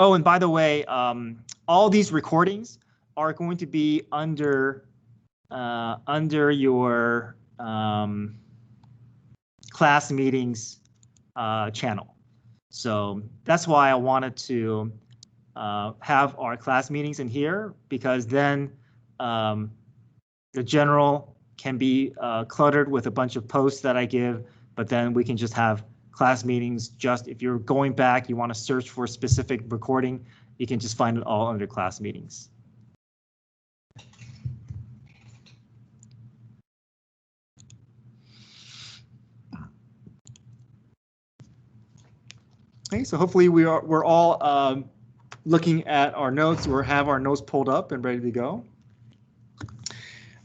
Oh, and by the way, all these recordings are going to be under your class meetings channel. So that's why I wanted to have our class meetings in here, because then the general can be cluttered with a bunch of posts that I give, but then we can just have class meetings. Just if you're going back, you want to search for a specific recording, you can just find it all under class meetings. Okay, so hopefully we're all looking at our notes or have our notes pulled up and ready to go.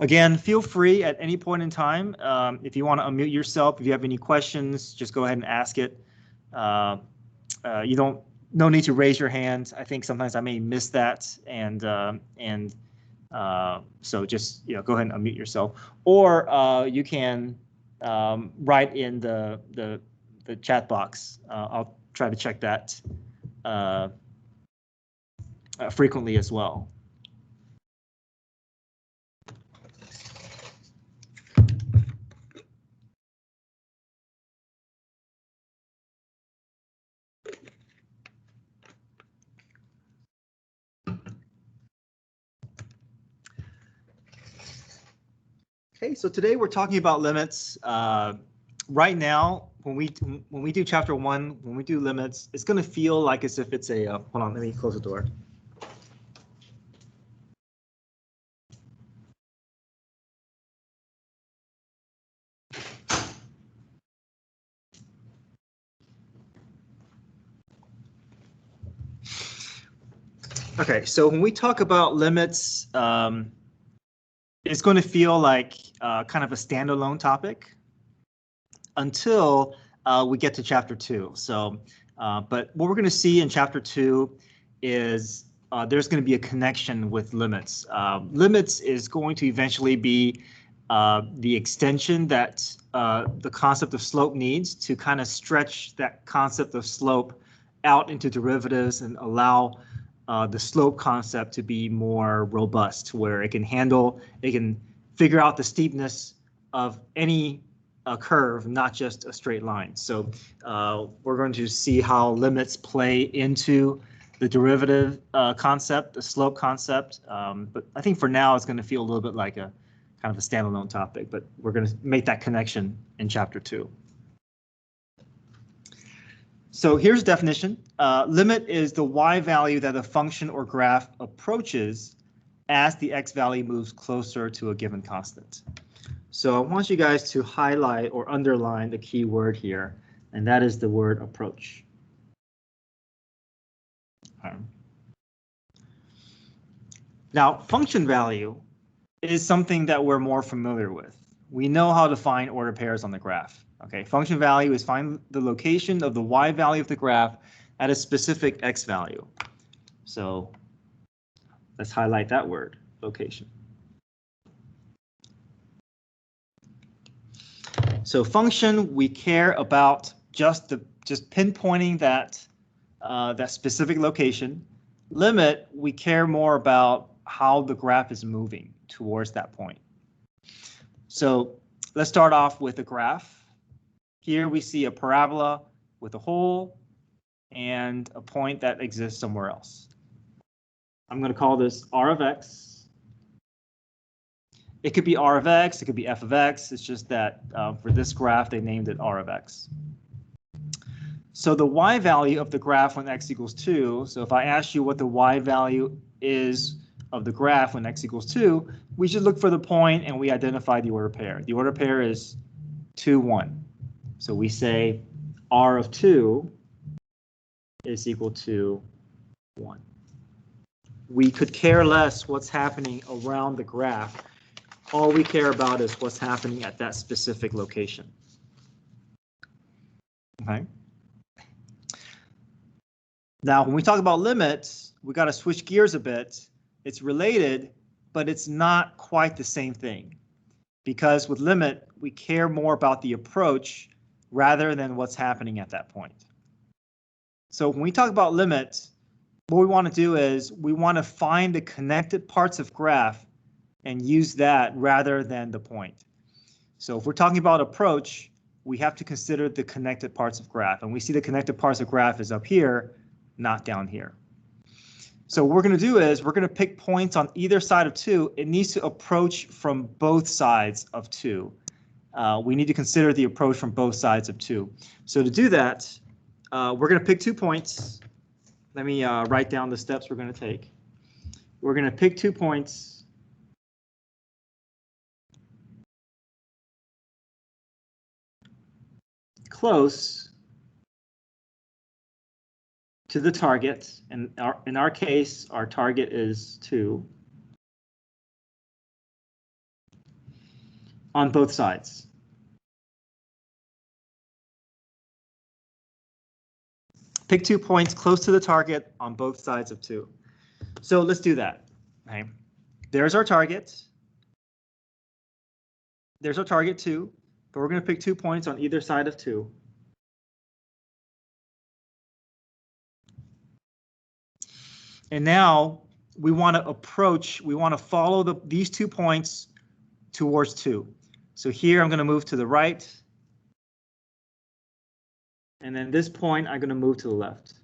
Again, feel free at any point in time, if you want to unmute yourself, if you have any questions, just go ahead and ask it. No need to raise your hand. I think sometimes I may miss that, and so just go ahead and unmute yourself, or you can write in the chat box. I'll try to check that frequently as well. Okay, so today we're talking about limits. Right now, when we do chapter 1, when we do limits, it's going to feel like as if it's a hold on, let me close the door. Okay, so when we talk about limits, it's going to feel like kind of a standalone topic until we get to chapter 2. So, but what we're going to see in chapter 2 is there's going to be a connection with limits. Limits is going to eventually be the extension that the concept of slope needs to kind of stretch that concept of slope out into derivatives and allow the slope concept to be more robust, where it can figure out the steepness of any curve, not just a straight line. So we're going to see how limits play into the derivative concept, the slope concept. But I think for now it's going to feel a little bit like a kind of a standalone topic, but we're going to make that connection in chapter 2. So here's definition. Limit is the y value that a function or graph approaches as the x value moves closer to a given constant. So I want you guys to highlight or underline the key word here, and that is the word approach. Now, function value is something that we're more familiar with. We know how to find order pairs on the graph. Okay, function value is find the location of the y value of the graph at a specific x value. So let's highlight that word, location. So function, we care about just pinpointing that that specific location. Limit, we care more about how the graph is moving towards that point. So let's start off with a graph. Here we see a parabola with a hole and a point that exists somewhere else. I'm going to call this R of x. It could be R of x, it could be f of x. It's just that for this graph, they named it R of x. So the y value of the graph when x equals 2, so if I ask you what the y value is of the graph when x equals 2, we should look for the point and we identify the order pair. The order pair is 2, 1. So we say R of 2 is equal to 1. We could care less what's happening around the graph. All we care about is what's happening at that specific location. Okay. Now, when we talk about limits, we got to switch gears a bit. It's related, but it's not quite the same thing. Because with limit, we care more about the approach rather than what's happening at that point. So when we talk about limits, what we want to do is we want to find the connected parts of graph and use that rather than the point. So if we're talking about approach, we have to consider the connected parts of graph, and we see the connected parts of graph is up here, not down here. So what we're going to do is we're going to pick points on either side of 2. It needs to approach from both sides of 2. We need to consider the approach from both sides of 2. So to do that, we're going to pick 2 points. Let me write down the steps we're going to take. We're going to pick 2 points. Close to the target, and in our case, our target is 2 on both sides. Pick 2 points close to the target on both sides of 2. So let's do that. Okay. There's our target. There's our target 2, but we're going to pick 2 points on either side of 2. And now we want to approach, we want to follow these 2 points towards 2. So here I'm going to move to the right. And then this point, I'm going to move to the left.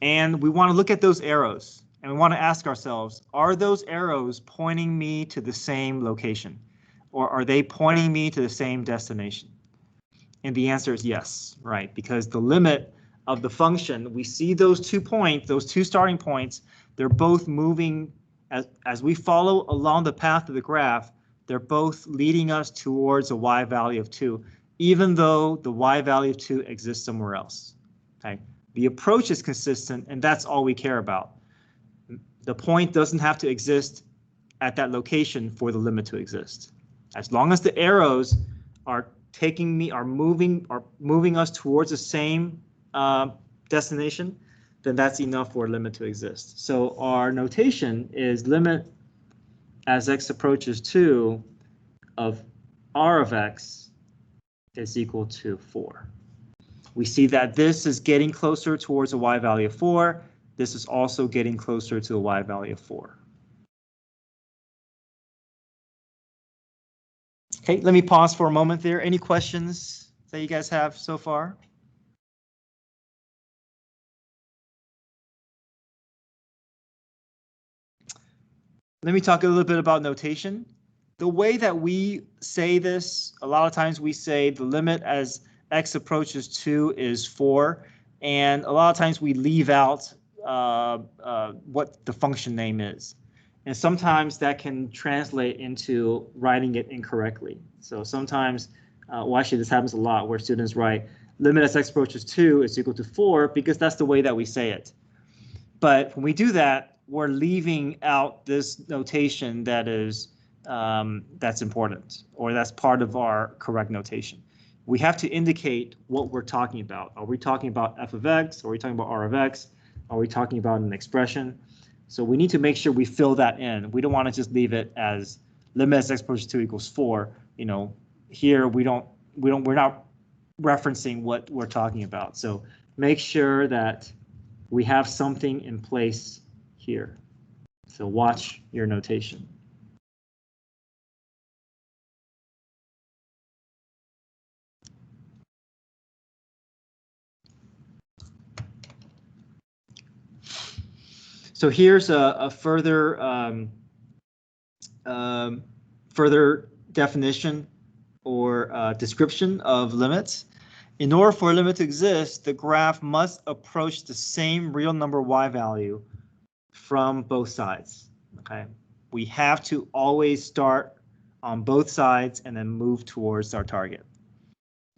And we want to look at those arrows. And we want to ask ourselves, are those arrows pointing me to the same location? Or are they pointing me to the same destination? And the answer is yes, right? Because the limit of the function, we see those 2 points, those 2 starting points, they're both moving as we follow along the path of the graph, they're both leading us towards a y value of 2, even though the y value of 2 exists somewhere else. Okay, the approach is consistent, and that's all we care about. The point doesn't have to exist at that location for the limit to exist. As long as the arrows are moving us towards the same destination, then that's enough for a limit to exist. So our notation is limit as x approaches 2 of r of x is equal to 4. We see that this is getting closer towards a y value of 4. This is also getting closer to the y value of 4. Okay, let me pause for a moment there. Any questions that you guys have so far? Let me talk a little bit about notation. The way that we say this, a lot of times we say the limit as x approaches 2 is 4, and a lot of times we leave out what the function name is. And sometimes that can translate into writing it incorrectly. So sometimes, well, actually this happens a lot where students write limit as x approaches 2 is equal to 4 because that's the way that we say it. But when we do that, we're leaving out this notation that is that's important, or that's part of our correct notation. We have to indicate what we're talking about. Are we talking about f of x? Are we talking about r of x? Are we talking about an expression? So we need to make sure we fill that in. We don't want to just leave it as limit as x approaches 2 equals 4. You know, here we're not referencing what we're talking about. So make sure that we have something in place here. So watch your notation. So here's a further further definition or description of limits. In order for a limit to exist, the graph must approach the same real number y value from both sides. Okay, we have to always start on both sides and then move towards our target.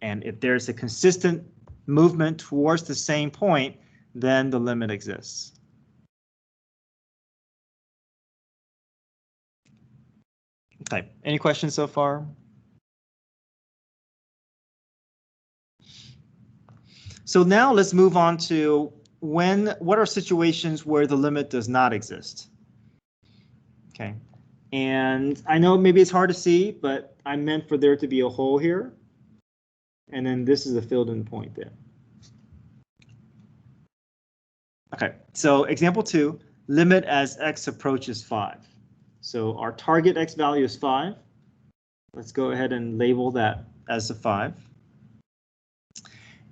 And if there's a consistent movement towards the same point, then the limit exists. Okay, any questions so far? So now let's move on to what are situations where the limit does not exist? Okay, and I know maybe it's hard to see, but I meant for there to be a hole here. And then this is a filled in point there. Okay, so example 2, limit as x approaches 5. So our target x value is 5. Let's go ahead and label that as a 5.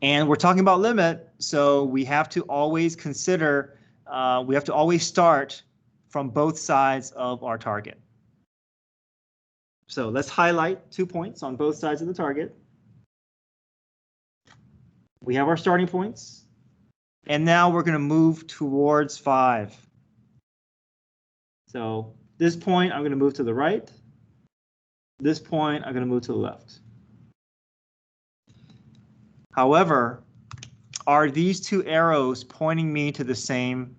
And we're talking about limit, so we have to always consider, we have to always start from both sides of our target. So let's highlight 2 points on both sides of the target. We have our starting points, and now we're going to move towards 5. So this point, I'm going to move to the right. This point, I'm going to move to the left. However, are these 2 arrows pointing me to the same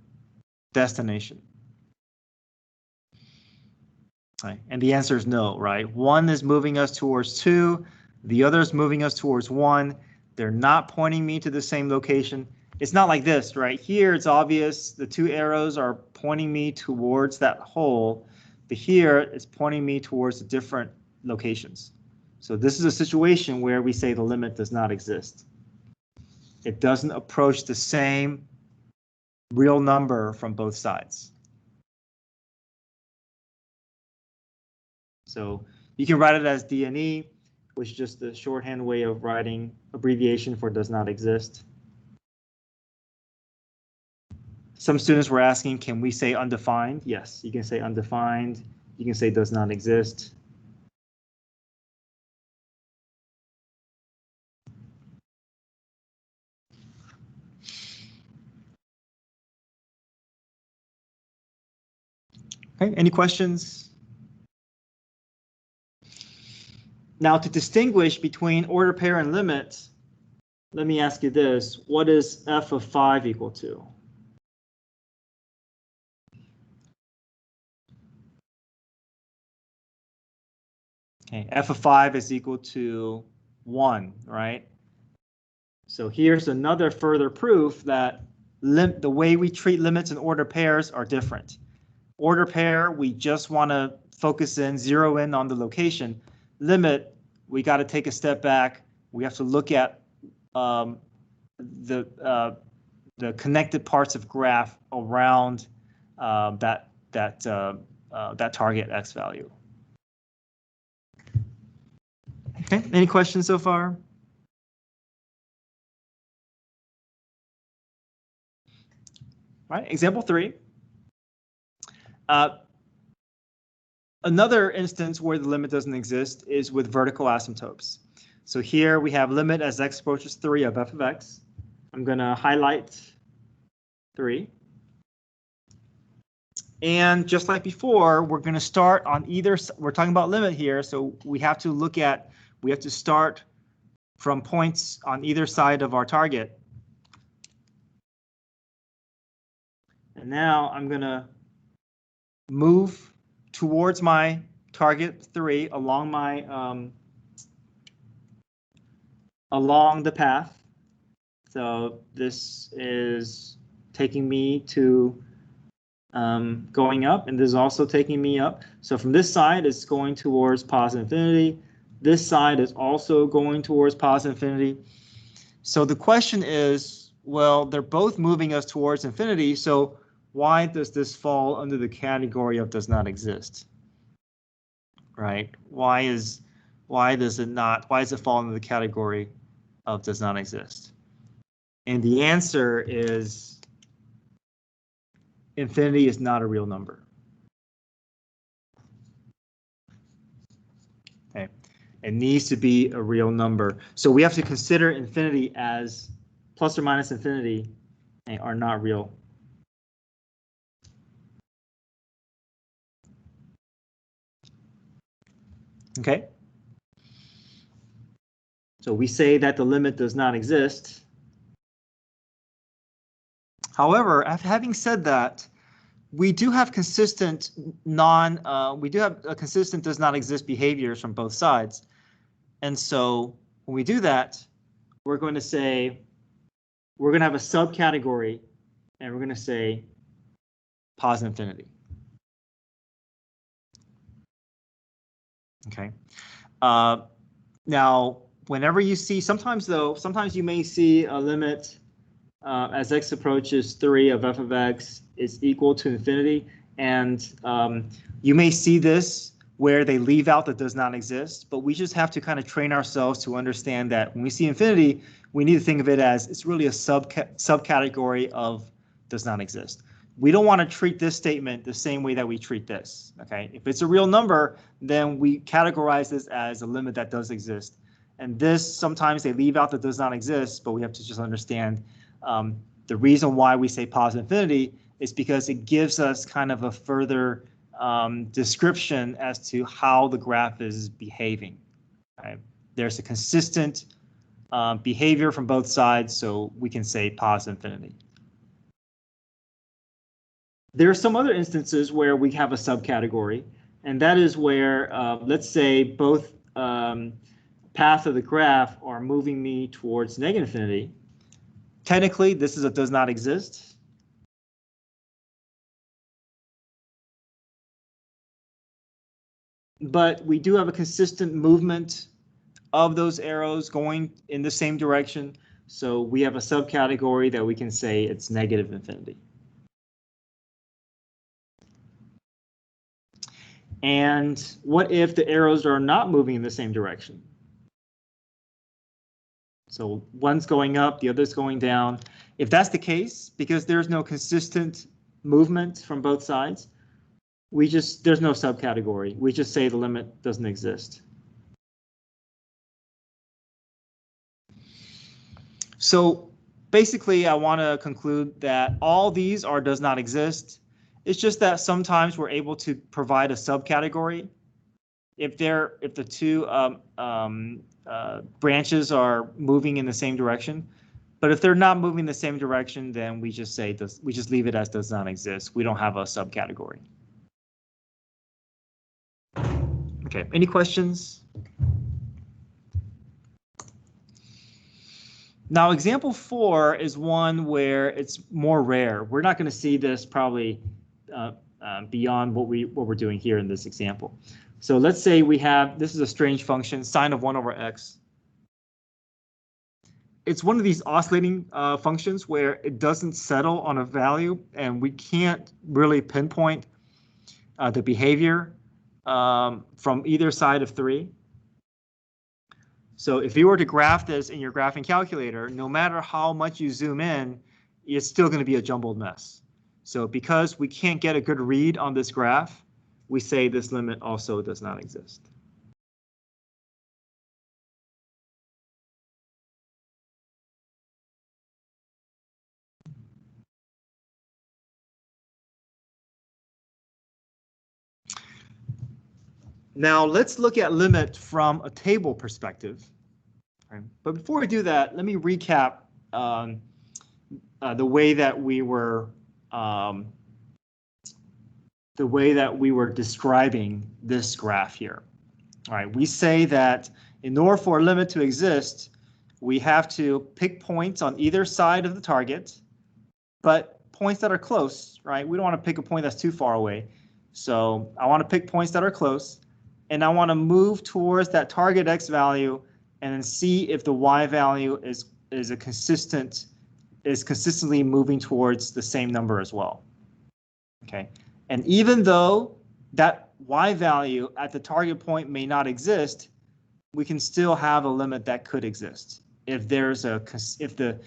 destination? Right. And the answer is no, right? 1 is moving us towards 2. The other is moving us towards 1. They're not pointing me to the same location. It's not like this, right? Here, it's obvious the 2 arrows are pointing me towards that hole, but here it's pointing me towards the different locations. So this is a situation where we say the limit does not exist. It doesn't approach the same real number from both sides. So you can write it as DNE, which is just the shorthand way of writing abbreviation for does not exist. Some students were asking, can we say undefined? Yes, you can say undefined. You can say does not exist. Okay, any questions? Now, to distinguish between order pair and limit, let me ask you this. What is f of 5 equal to? Okay, f of 5 is equal to 1, right? So here's another further proof that the way we treat limits and order pairs are different. Order pair, we just want to focus in, zero in on the location. Limit, we got to take a step back. We have to look at the connected parts of graph around that target x value. Okay, any questions so far? All right, example 3. Another instance where the limit doesn't exist is with vertical asymptotes. So here we have limit as x approaches 3 of f of x. I'm going to highlight 3. And just like before, we're going to start on either, we're talking about limit here, so we have to start from points on either side of our target. And now I'm going to move towards my target 3 along my along the path. So this is taking me to going up, and this is also taking me up. So from this side, it's going towards positive infinity. This side is also going towards positive infinity. So the question is, well, they're both moving us towards infinity, so why does this fall under the category of does not exist? Right? Why does it fall under the category of does not exist? And the answer is infinity is not a real number. Okay, it needs to be a real number. So we have to consider infinity as plus or minus infinity are not real. Okay. So we say that the limit does not exist. However, having said that, we do have consistent consistent does not exist behaviors from both sides. And so when we do that, we're going to say, we're going to have a subcategory, and we're going to say positive infinity. Okay. Now, whenever you see, sometimes you may see a limit as x approaches 3 of f of x is equal to infinity. And you may see this where they leave out that does not exist, but we just have to kind of train ourselves to understand that when we see infinity, we need to think of it as it's really a subcategory of does not exist. We don't want to treat this statement the same way that we treat this. Okay, if it's a real number, then we categorize this as a limit that does exist. And this, sometimes they leave out that does not exist, but we have to just understand the reason why we say positive infinity is because it gives us kind of a further description as to how the graph is behaving. Right? There's a consistent behavior from both sides, so we can say positive infinity. There are some other instances where we have a subcategory, and that is where, let's say, both paths of the graph are moving me towards negative infinity. Technically, this is a does not exist. But we do have a consistent movement of those arrows going in the same direction. So we have a subcategory that we can say it's negative infinity. And what if the arrows are not moving in the same direction? So one's going up, the other's going down. If that's the case, because there's no consistent movement from both sides, there's no subcategory. We just say the limit doesn't exist. So basically, I want to conclude that all these does not exist. It's just that sometimes we're able to provide a subcategory if the two branches are moving in the same direction. But if they're not moving in the same direction, then we just leave it as does not exist. We don't have a subcategory. Okay, any questions? Now, example 4 is one where it's more rare. We're not going to see this probably beyond what we're doing here in this example. So let's say this is a strange function, sine of 1 over x. It's one of these oscillating functions where it doesn't settle on a value, and we can't really pinpoint the behavior from either side of 3. So if you were to graph this in your graphing calculator, no matter how much you zoom in, it's still going to be a jumbled mess. So because we can't get a good read on this graph, we say this limit also does not exist. Now let's look at limit from a table perspective. Right? But before we do that, let me recap the way that we were describing this graph here. All right, we say that in order for a limit to exist, we have to pick points on either side of the target, but points that are close, right? We don't want to pick a point that's too far away. So I want to pick points that are close, and I want to move towards that target x value and then see if the y value is consistently moving towards the same number as well. Okay, and even though that y value at the target point may not exist, we can still have a limit that could exist if the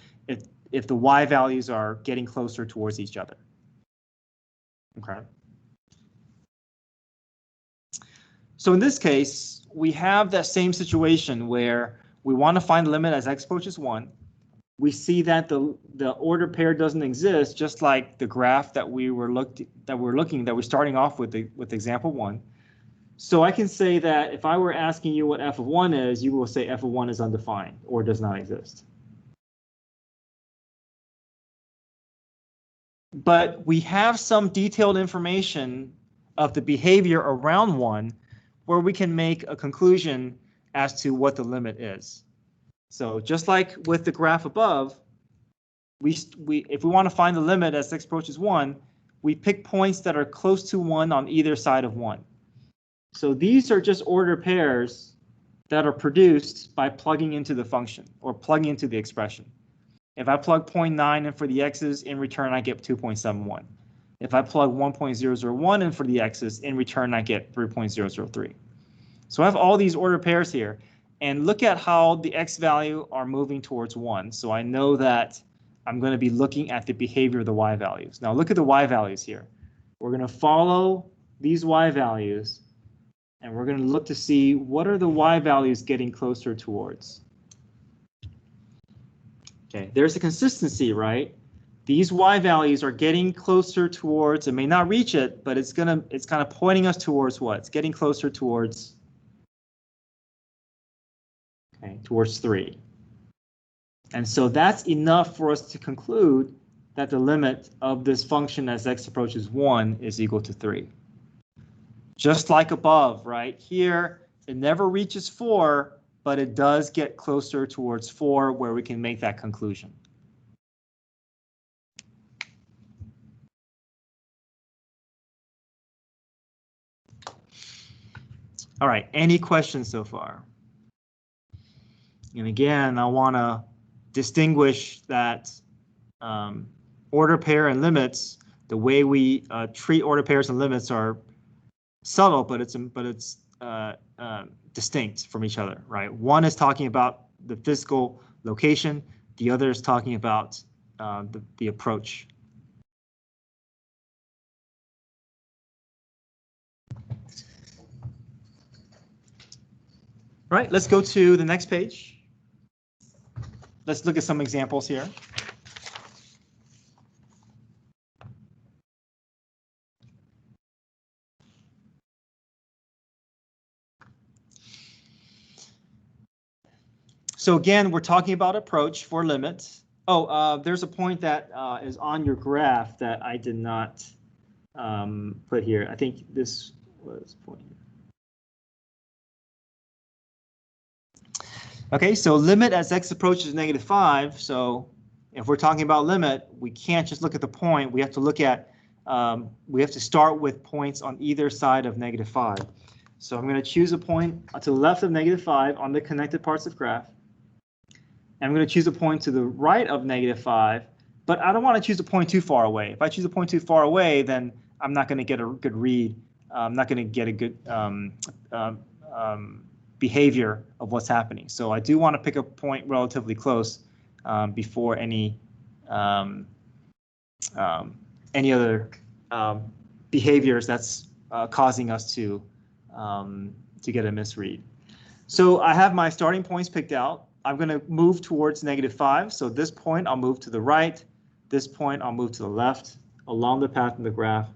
y values are getting closer towards each other. Okay. So in this case, we have that same situation where we want to find the limit as x approaches 1. We see that the order pair doesn't exist, just like the graph that we're starting off with example 1. So I can say that if I were asking you what f of 1 is, you will say f of 1 is undefined or does not exist. But we have some detailed information of the behavior around 1 where we can make a conclusion as to what the limit is. So just like with the graph above, if we want to find the limit as x approaches 1, we pick points that are close to 1 on either side of 1. So these are just ordered pairs that are produced by plugging into the function or plugging into the expression. If I plug 0.9 in for the x's, in return I get 2.71. If I plug 1.001 in for the x's, in return I get 3.003. So I have all these ordered pairs here, and look at how the x value are moving towards 1. So I know that I'm going to be looking at the behavior of the y values. Now look at the y values here. We're going to follow these y values, and we're going to look to see what are the y values getting closer towards. Okay, there's a consistency, right? These y values are getting closer towards, it may not reach it, but it's kind of pointing us towards what? It's getting closer towards, okay, towards 3. And so that's enough for us to conclude that the limit of this function as x approaches 1 is equal to 3. Just like above, right? Here, it never reaches 4, but it does get closer towards 4 where we can make that conclusion. All right, any questions so far? And again, I want to distinguish that order pair and limits, the way we treat order pairs and limits are subtle, but it's distinct from each other, right? One is talking about the physical location, the other is talking about the approach. All right, let's go to the next page. Let's look at some examples here. So again, we're talking about approach for limits. Oh, there's a point that is on your graph that I did not put here. I think this was point here. Okay, so limit as x approaches -5. So if we're talking about limit, we can't just look at the point. We have to look at, we have to start with points on either side of -5. So I'm going to choose a point to the left of -5 on the connected parts of graph. And I'm going to choose a point to the right of -5, but I don't want to choose a point too far away. If I choose a point too far away, then I'm not going to get a good read. I'm not going to get a good behavior of what's happening. So I do want to pick a point relatively close before any other behaviors that's causing us to get a misread. So I have my starting points picked out. I'm going to move towards -5. So this point I'll move to the right. This point I'll move to the left along the path in the graph.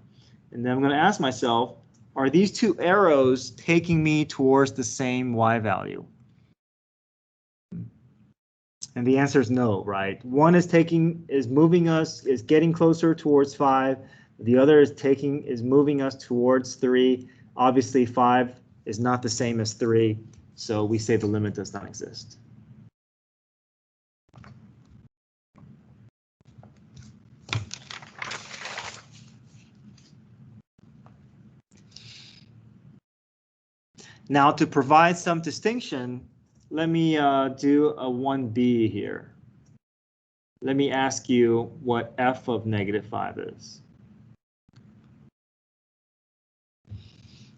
And then I'm going to ask myself, are these two arrows taking me towards the same y value? And the answer is no, right? One is getting closer towards 5. The other is moving us towards 3. Obviously 5 is not the same as 3, so we say the limit does not exist. Now, to provide some distinction, let me do a 1b here. Let me ask you what f of -5 is.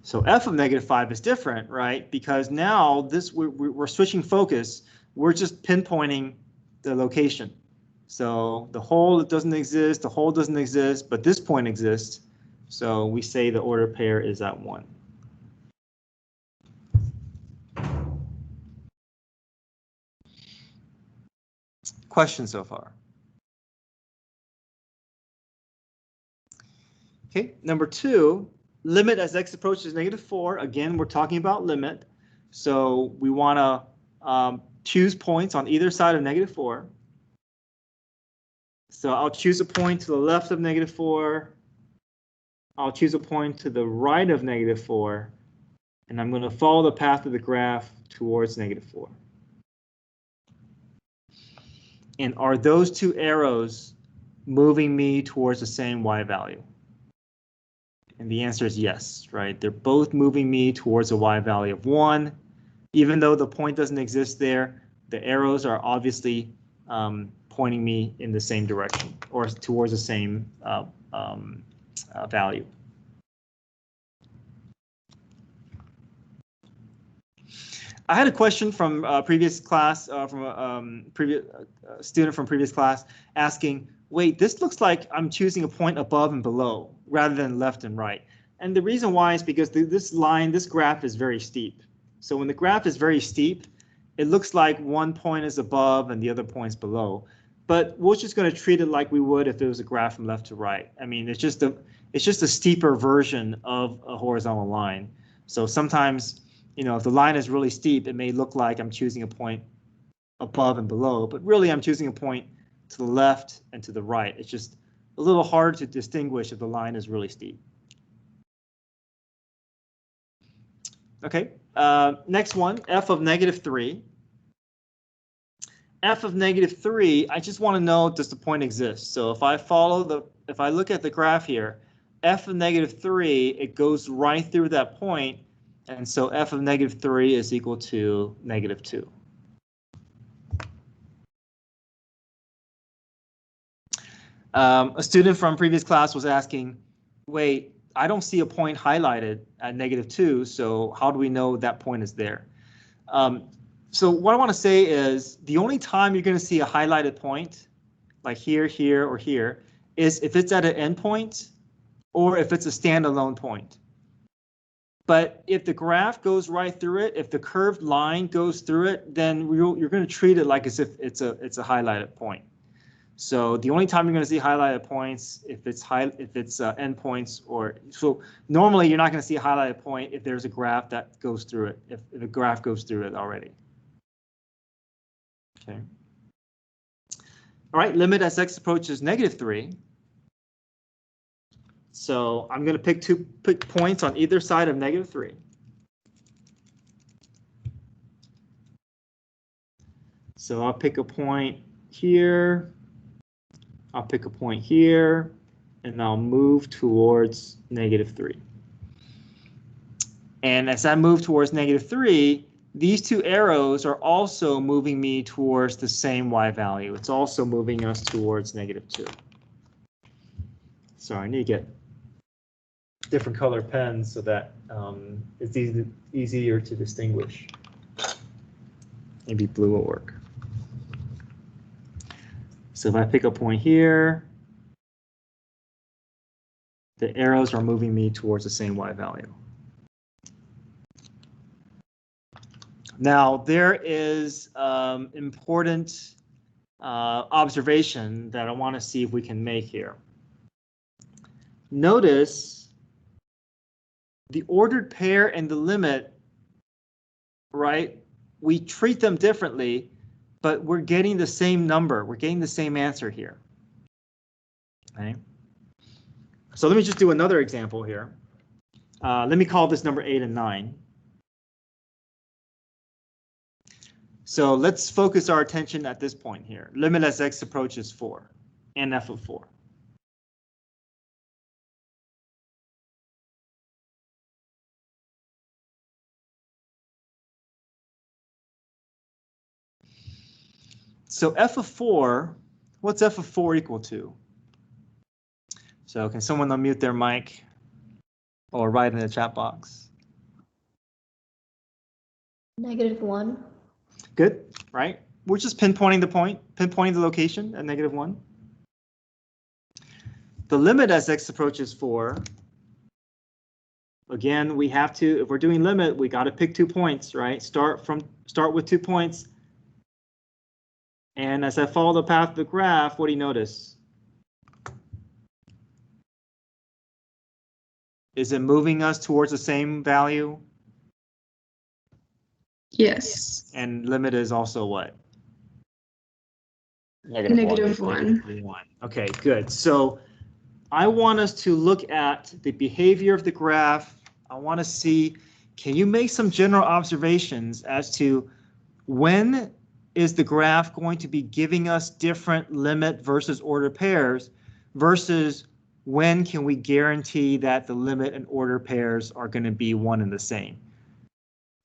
So f of -5 is different, right? Because now we're switching focus. We're just pinpointing the location. So the hole doesn't exist, the hole doesn't exist, but this point exists. So we say the order pair is at 1. Questions so far? Okay, number 2, limit as x approaches -4. Again, we're talking about limit. So we want to choose points on either side of -4. So I'll choose a point to the left of -4. I'll choose a point to the right of -4. And I'm going to follow the path of the graph towards -4. And are those two arrows moving me towards the same y value? And the answer is yes, right? They're both moving me towards a y value of 1. Even though the point doesn't exist there, the arrows are obviously pointing me in the same direction or towards the same value. I had a question from previous class, from a previous student from previous class asking, wait, this looks like I'm choosing a point above and below rather than left and right. And the reason why is because this graph is very steep. So when the graph is very steep, it looks like one point is above and the other point is below. But we're just going to treat it like we would if there was a graph from left to right. I mean, it's just a steeper version of a horizontal line. So sometimes, you know, if the line is really steep, it may look like I'm choosing a point above and below, but really I'm choosing a point to the left and to the right. It's just a little hard to distinguish if the line is really steep. Okay, next one, f of -3. F of -3, I just want to know, does the point exist? So if I look at the graph here, f of -3, it goes right through that point. And so f of -3 is equal to -2. A student from previous class was asking, wait, I don't see a point highlighted at -2, so how do we know that point is there? So what I want to say is the only time you're going to see a highlighted point, like here, here, or here, is if it's at an endpoint or if it's a standalone point. But if the graph goes right through it, if the curved line goes through it, then you're going to treat it like as if it's a highlighted point. So the only time you're going to see highlighted points if it's endpoints, or so normally you're not going to see a highlighted point if there's a graph that goes through it, if the graph goes through it already. Okay. All right, limit as x approaches -3. So I'm going to pick points on either side of -3. So I'll pick a point here. I'll pick a point here, and I'll move towards -3. And as I move towards -3, these two arrows are also moving me towards the same y value. It's also moving us towards -2. Sorry, I need to get different color pens so that it's easier to distinguish. Maybe blue will work. So if I pick a point here, the arrows are moving me towards the same y value. Now, there is important observation that I want to see if we can make here. Notice the ordered pair and the limit, right? We treat them differently, but we're getting the same number. We're getting the same answer here. Okay. So let me just do another example here. Let me call this number 8 and 9. So let's focus our attention at this point here. Limit as x approaches 4 and f of 4. So f of 4, what's f of 4 equal to? So can someone unmute their mic or write in the chat box? -1. Good, right? We're just pinpointing the point, pinpointing the location at -1. The limit as x approaches 4. Again, we have to, if we're doing limit, we got to pick 2 points, right? Start with 2 points. And as I follow the path of the graph, what do you notice? Is it moving us towards the same value? Yes. And limit is also what? -1. Okay, good. So I want us to look at the behavior of the graph. I want to see, can you make some general observations as to when is the graph going to be giving us different limit versus order pairs versus when can we guarantee that the limit and order pairs are going to be one and the same?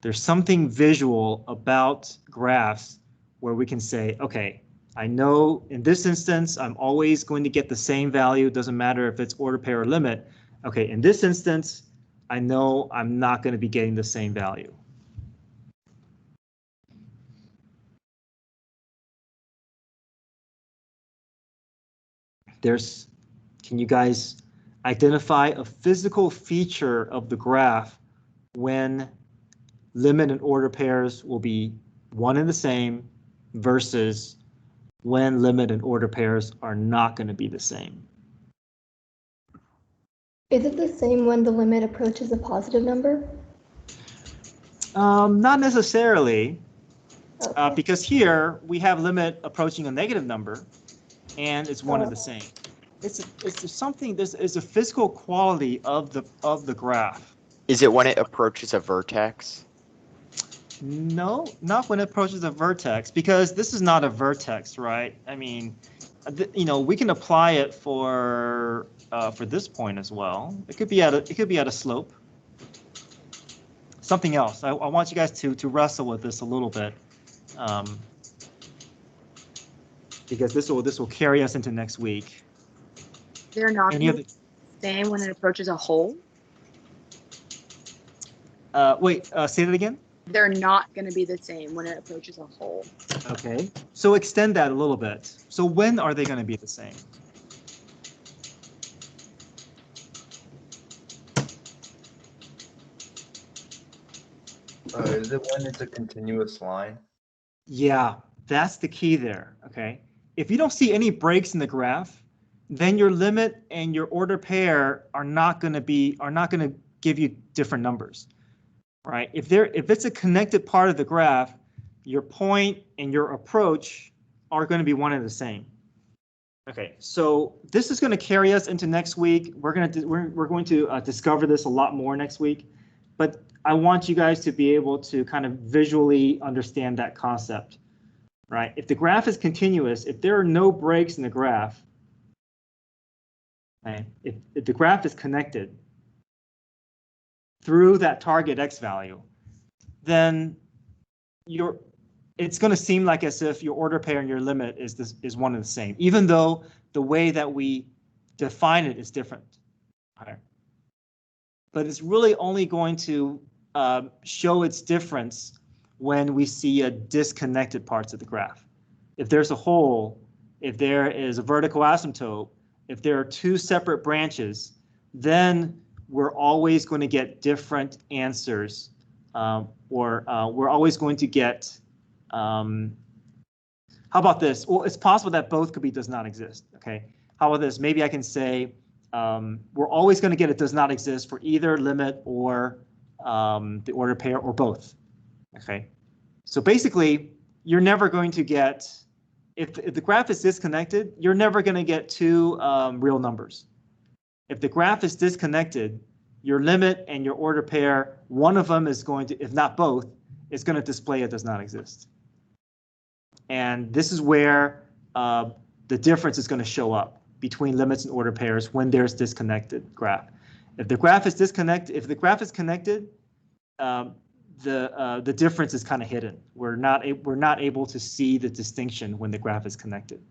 There's something visual about graphs where we can say, okay, I know in this instance, I'm always going to get the same value. It doesn't matter if it's order pair or limit. Okay, in this instance, I know I'm not going to be getting the same value. Can you guys identify a physical feature of the graph when limit and order pairs will be one and the same versus when limit and order pairs are not going to be the same? Is it the same when the limit approaches a positive number? Not necessarily, Okay. because here we have limit approaching a negative number, and it's one and the same. It's something. There's a physical quality of the graph. Is it when it approaches a vertex? No, not when it approaches a vertex, because this is not a vertex, right? I mean, we can apply it for this point as well. It could be at a slope. Something else. I want you guys to wrestle with this a little bit, because this will carry us into next week. They're not the same when it approaches a hole? Wait, say that again? They're not going to be the same when it approaches a hole. Okay, so extend that a little bit. So when are they going to be the same? Is it when it's a continuous line? Yeah, that's the key there, okay? If you don't see any breaks in the graph, then your limit and your order pair are not going to give you different numbers, right? If it's a connected part of the graph, your point and your approach are going to be one and the same. Okay, so this is going to carry us into next week. We're going to discover this a lot more next week, but I want you guys to be able to kind of visually understand that concept, right? If the graph is continuous, if there are no breaks in the graph, right, if the graph is connected through that target X value, then it's going to seem like as if your order pair and your limit is one and the same, even though the way that we define it is different. Okay. But it's really only going to show its difference when we see a disconnected parts of the graph. If there's a hole, if there is a vertical asymptote, if there are two separate branches, then we're always going to get different answers, or we're always going to get, how about this? Well, it's possible that both could be does not exist, okay? How about this? Maybe I can say we're always going to get it does not exist for either limit or the order pair or both, okay? So basically, you're never going to get, if the graph is disconnected, you're never going to get two real numbers. If the graph is disconnected, your limit and your order pair, one of them is going to, if not both, is going to display it does not exist. And this is where the difference is going to show up between limits and order pairs when there's disconnected graph. If the graph is disconnected, if the graph is connected, the difference is kind of hidden. We're not able to see the distinction when the graph is connected.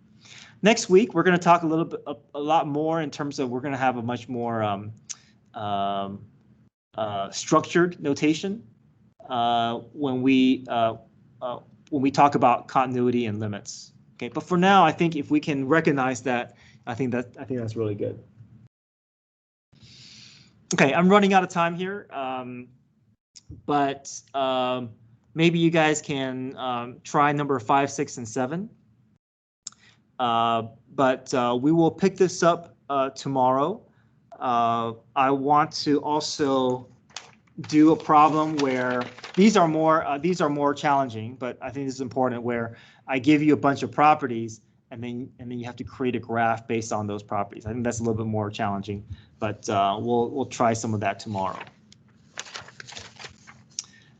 Next week, we're going to talk a lot more in terms of, we're going to have a much more structured notation when we talk about continuity and limits. Okay, but for now, I think if we can recognize that, I think that's really good. Okay, I'm running out of time here, but maybe you guys can try number 5, 6, and 7. But we will pick this up tomorrow. I want to also do a problem where these are more challenging, but I think this is important, where I give you a bunch of properties and then you have to create a graph based on those properties. I think that's a little bit more challenging, but we'll try some of that tomorrow.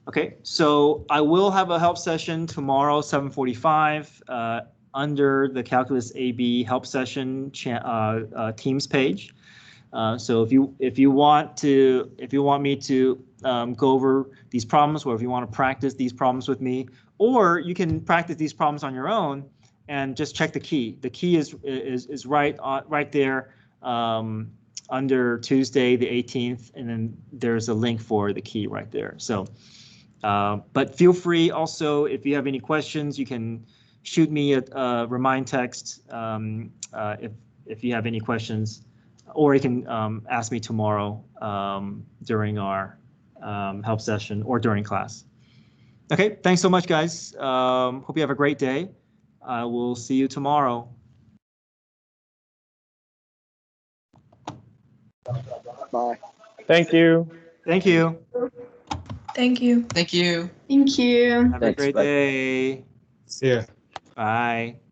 Okay, so I will have a help session tomorrow, 7:45, under the Calculus AB help session Teams page. So if you want me to go over these problems, or if you want to practice these problems with me, or you can practice these problems on your own, and just check the key. The key is right right there under Tuesday the 18th, and then there's a link for the key right there. So, but feel free also, if you have any questions, you can shoot me a remind text if you have any questions, or you can ask me tomorrow during our help session or during class. Okay, thanks so much, guys. Hope you have a great day. I will see you tomorrow. Bye. Thank you. Thank you. Thank you. Thank you. Thank you. Have a great day. See ya. Bye.